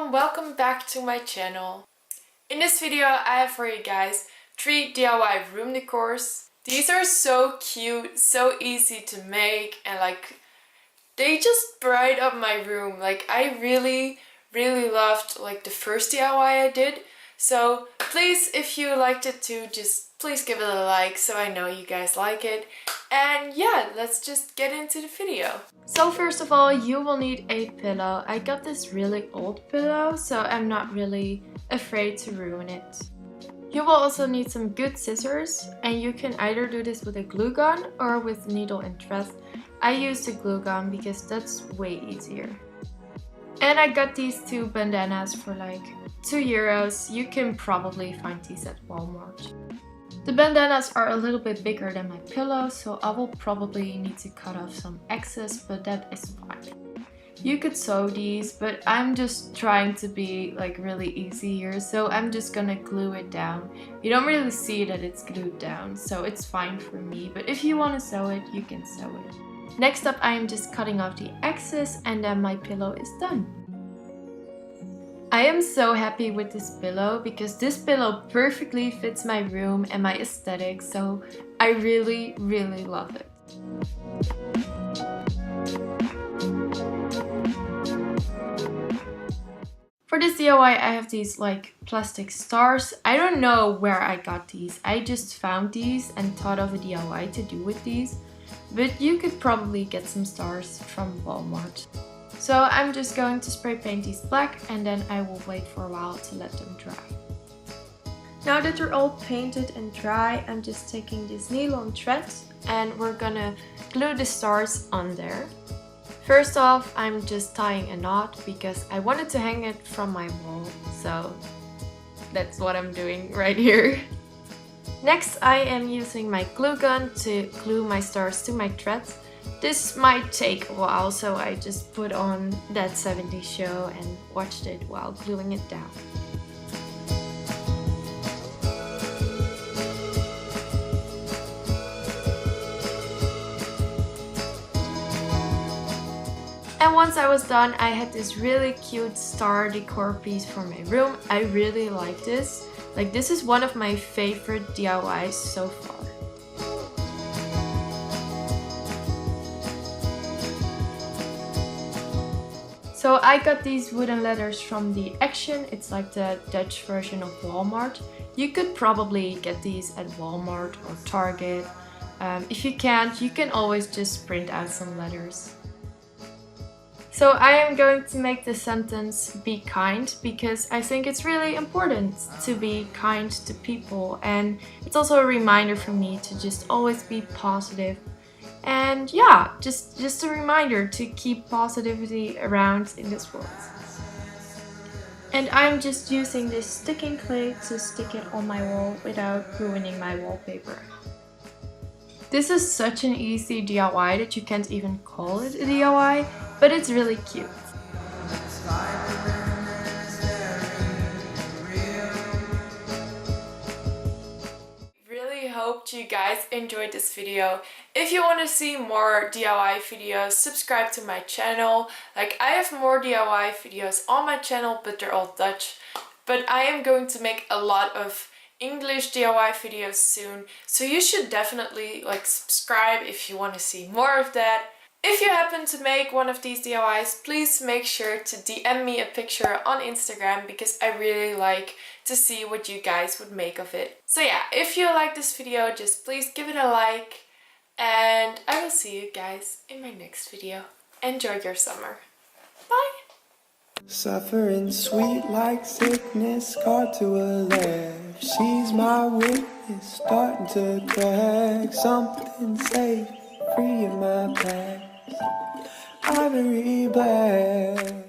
everyone, welcome back to my channel. In this video I have for you guys 3 DIY room decors. These are so cute, so easy to make, and they just brighten up my room. I really loved the first DIY I did. So please, if you liked it too, just please give it a like so I know you guys like it. And yeah, let's just get into the video. So first of all, you will need a pillow. I got this really old pillow, so I'm not really afraid to ruin it. You will also need some good scissors, and you can either do this with a glue gun or with needle and thread. I use the glue gun because that's way easier. And I got these 2 bandanas for €2. You can probably find these at Walmart. The bandanas are a little bit bigger than my pillow, so I will probably need to cut off some excess, but that is fine. You could sew these, but I'm just trying to be really easy here, so I'm just gonna glue it down. You don't really see that it's glued down, so it's fine for me, but if you want to sew it, you can sew it. Next up, I am just cutting off the excess, and then my pillow is done. I am so happy with this pillow because this pillow perfectly fits my room and my aesthetic, so I really love it. For this DIY I have these plastic stars. I don't know where I got these. I just found these and thought of a DIY to do with these, but you could probably get some stars from Walmart. So I'm just going to spray paint these black, and then I will wait for a while to let them dry. Now that they're all painted and dry, I'm just taking this nylon thread and we're gonna glue the stars on there. First off, I'm just tying a knot because I wanted to hang it from my wall, so that's what I'm doing right here. Next, I am using my glue gun to glue my stars to my threads. This might take a while, so I just put on that 70s show and watched it while gluing it down. And once I was done, I had this really cute star decor piece for my room. I really like this. This is one of my favorite DIYs so far. So I got these wooden letters from the Action. It's the Dutch version of Walmart. You could probably get these at Walmart or Target. If you can't, you can always just print out some letters. So I am going to make the sentence "be kind" because I think it's really important to be kind to people, and it's also a reminder for me to just always be positive. And yeah, just a reminder to keep positivity around in this world. And I'm just using this sticking clay to stick it on my wall without ruining my wallpaper. This is such an easy DIY that you can't even call it a DIY, but it's really cute. Hope you guys enjoyed this video. If you want to see more DIY videos, subscribe to my channel. I have more DIY videos on my channel, but they're all Dutch. But I am going to make a lot of English DIY videos soon, so you should definitely subscribe if you want to see more of that. If you happen to make one of these DIYs, please make sure to DM me a picture on Instagram because I really like to see what you guys would make of it. So yeah, if you like this video, just please give it a like, and I will see you guys in my next video. Enjoy your summer. Bye! Suffering sweet like sickness, caught to a left. She's my witness, starting to crack. Something safe, free in my past. Ivory black.